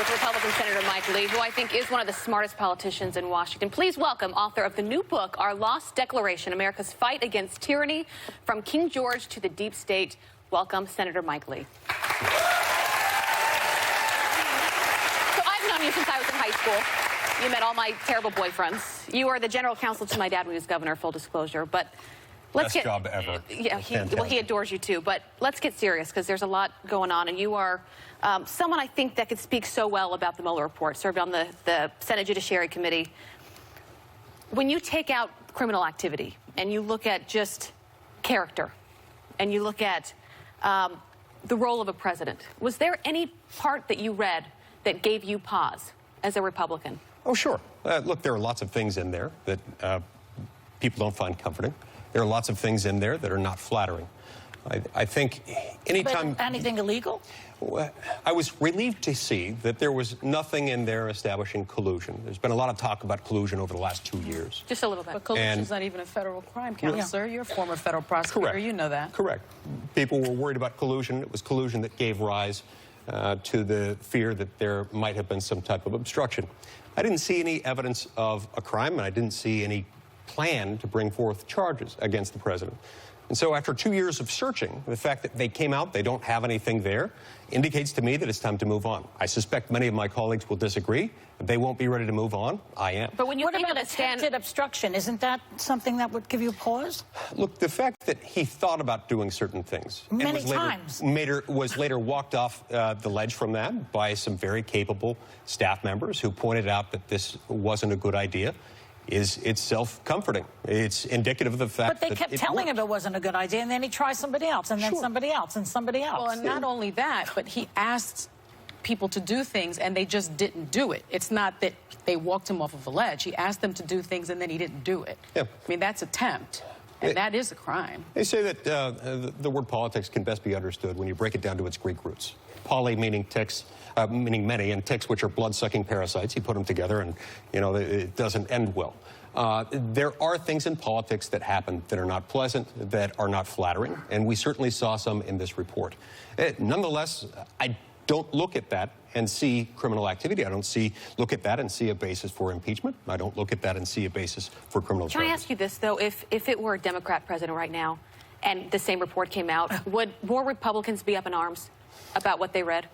with Republican Senator Mike Lee, who I think is one of the smartest politicians in Washington. Please welcome author of the new book, Our Lost Declaration, America's Fight Against Tyranny, From King George to the Deep State. Welcome, Senator Mike Lee. So I've known you since I was in high school. You met all my terrible boyfriends. You are the general counsel to my dad when he was governor, full disclosure. But let's Best job ever. Yeah, he adores you too. But let's get serious, because there's a lot going on, and you are someone I think that could speak so well about the Mueller report. Served on the Senate Judiciary Committee. When you take out criminal activity and you look at just character, and you look at the role of a president, was there any part that you read that gave you pause as a Republican? Oh, sure. Look, there are lots of things in there that people don't find comforting. There are lots of things in there that are not flattering. I think anytime... But anything illegal? I was relieved to see that there was nothing in there establishing collusion. There's been a lot of talk about collusion over the last 2 years. Just a little bit. But collusion's not even a federal crime, Counselor. You're a former federal prosecutor. Correct. You know that. Correct. People were worried about collusion. It was collusion that gave rise to the fear that there might have been some type of obstruction. I didn't see any evidence of a crime, and I didn't see any plan to bring forth charges against the president. And so after 2 years of searching, the fact that they came out, they don't have anything there, indicates to me that it's time to move on. I suspect many of my colleagues will disagree. They won't be ready to move on. I am. But when you What think about of a stand... attempted obstruction? Isn't that something that would give you pause? Look, the fact that he thought about doing certain things Many times. was later walked off the ledge from that by some very capable staff members who pointed out that this wasn't a good idea. It's self-comforting. It's indicative of the fact that But they kept telling him it wasn't a good idea, and then he tried somebody else, and then Sure. somebody else, and somebody else. Well, and not only that, but he asked people to do things, and they just didn't do it. It's not that they walked him off of a ledge. He asked them to do things, and then he didn't do it. Yeah. I mean, that's attempt, and that is a crime. They say that the word politics can best be understood when you break it down to its Greek roots. Poly meaning ticks, meaning many, and ticks, which are blood-sucking parasites. You put them together, and it doesn't end well. There are things in politics that happen that are not pleasant, that are not flattering, and we certainly saw some in this report. Nonetheless, I don't look at that and see criminal activity. I don't look at that and see a basis for impeachment. I don't look at that and see a basis for criminal charges. Can I ask you this, though? If it were a Democrat president right now and the same report came out, would more Republicans be up in arms about what they read?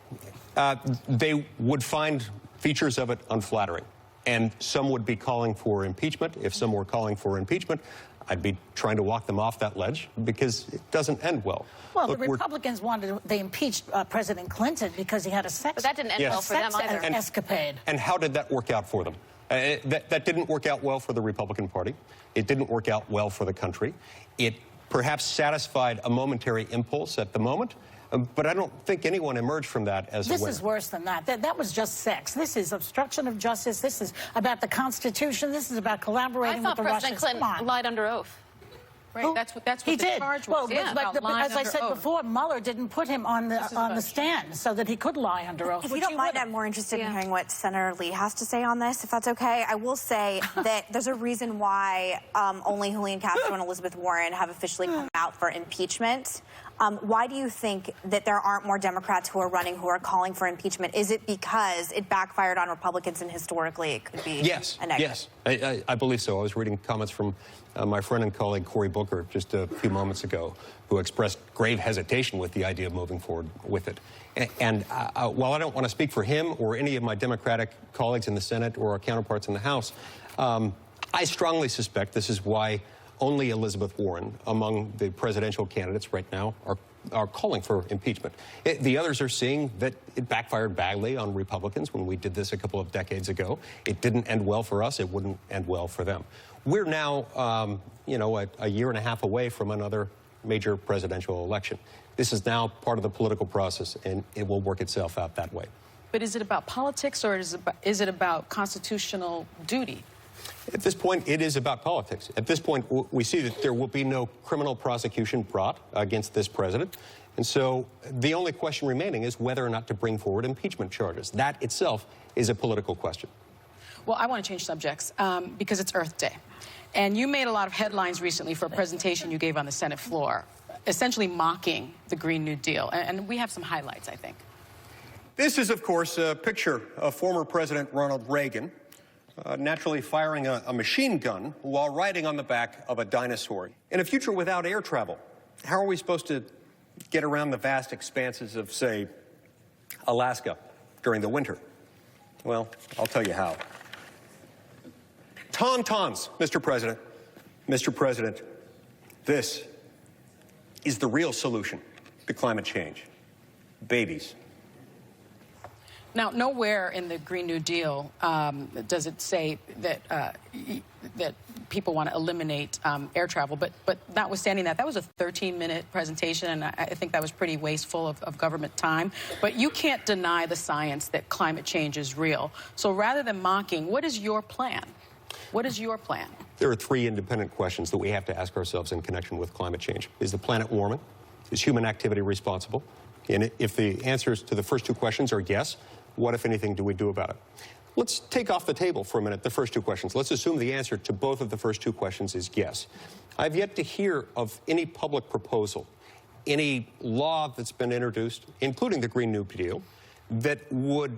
They would find features of it unflattering. And some would be calling for impeachment. If some were calling for impeachment, I'd be trying to walk them off that ledge because it doesn't end well. Well, Look, the Republicans they impeached President Clinton because he had a sex... But that didn't end well for them either. Escapade. And how did that work out for them? That didn't work out well for the Republican Party. It didn't work out well for the country. It perhaps satisfied a momentary impulse at the moment, but I don't think anyone emerged from that as a winner. This is worse than that. That was just sex. This is obstruction of justice. This is about the Constitution. This is about collaborating with the Russians. I thought President Clinton lied under oath. Right, that's what he the did. charge Well, was. Yeah, but as I said before, Mueller didn't put him on the stand so that he could lie under oath. If you don't mind, I'm more interested in hearing what Senator Lee has to say on this, if that's okay. I will say that there's a reason why only Julian Castro and Elizabeth Warren have officially come out for impeachment. Why do you think that there aren't more Democrats who are running who are calling for impeachment? Is it because it backfired on Republicans and historically it could be a negative? Yes, I believe so. I was reading comments from my friend and colleague Cory Booker just a few moments ago, who expressed grave hesitation with the idea of moving forward with it. And while I don't want to speak for him or any of my Democratic colleagues in the Senate or our counterparts in the House, I strongly suspect this is why only Elizabeth Warren, among the presidential candidates right now, are calling for impeachment. The others are seeing that it backfired badly on Republicans when we did this a couple of decades ago. It didn't end well for us. It wouldn't end well for them. We're now, a year and a half away from another major presidential election. This is now part of the political process, and it will work itself out that way. But is it about politics, or is it about constitutional duty? At this point, it is about politics. At this point, we see that there will be no criminal prosecution brought against this president. And so the only question remaining is whether or not to bring forward impeachment charges. That itself is a political question. Well, I want to change subjects because it's Earth Day. And you made a lot of headlines recently for a presentation you gave on the Senate floor, essentially mocking the Green New Deal. And we have some highlights, I think. This is, of course, a picture of former President Ronald Reagan naturally firing a machine gun while riding on the back of a dinosaur. In a future without air travel, how are we supposed to get around the vast expanses of, say, Alaska during the winter? Well, I'll tell you how. Tauntauns, Mr. President. Mr. President, this is the real solution to climate change. Babies. Now, nowhere in the Green New Deal does it say that that people want to eliminate air travel. But notwithstanding that, that was a 13-minute presentation, and I think that was pretty wasteful of government time. But you can't deny the science that climate change is real. So rather than mocking, what is your plan? What is your plan? There are three independent questions that we have to ask ourselves in connection with climate change. Is the planet warming? Is human activity responsible? And if the answers to the first two questions are yes, what, if anything, do we do about it? Let's take off the table for a minute the first two questions. Let's assume the answer to both of the first two questions is yes. I've yet to hear of any public proposal, any law that's been introduced, including the Green New Deal, that would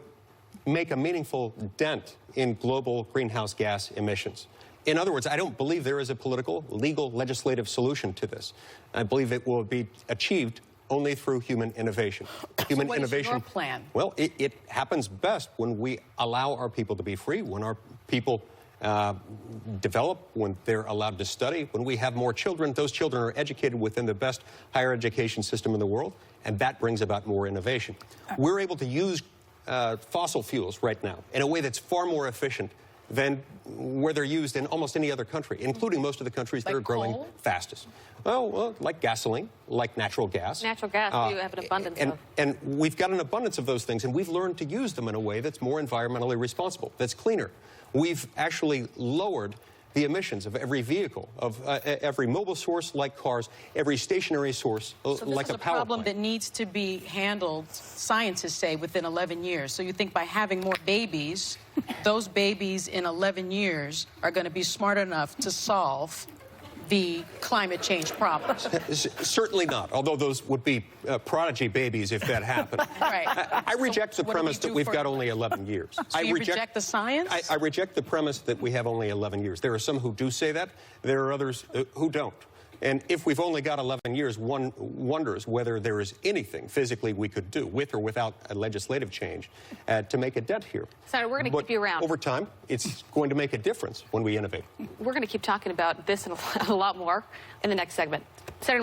make a meaningful dent in global greenhouse gas emissions. In other words, I don't believe there is a political, legal, legislative solution to this. I believe it will be achieved only through human innovation. Human what innovation. Is your plan? Well, it happens best when we allow our people to be free, when our people develop, when they're allowed to study, when we have more children. Those children are educated within the best higher education system in the world, and that brings about more innovation. We're able to use fossil fuels right now in a way that's far more efficient than where they're used in almost any other country, including most of the countries that are growing coal? fastest. Well, like gasoline, like natural gas. Natural gas, you have an abundance of. And we've got an abundance of those things, and we've learned to use them in a way that's more environmentally responsible, that's cleaner. We've actually lowered the emissions of every vehicle, of every mobile source like cars, every stationary source So like a this is a power problem plant. that needs to be handled, scientists say, within 11 years. So you think by having more babies, those babies in 11 years are going to be smart enough to solve the climate change problems. Certainly not, although those would be prodigy babies if that happened. Right. I reject the what do we premise that do we've for- got only 11 years. So you reject the science? I reject the premise that we have only 11 years. There are some who do say that. There are others who don't. And if we've only got 11 years, one wonders whether there is anything physically we could do, with or without a legislative change, to make a dent here. Senator, we're going to keep you around. Over time, it's going to make a difference when we innovate. We're going to keep talking about this and a lot more in the next segment. Senator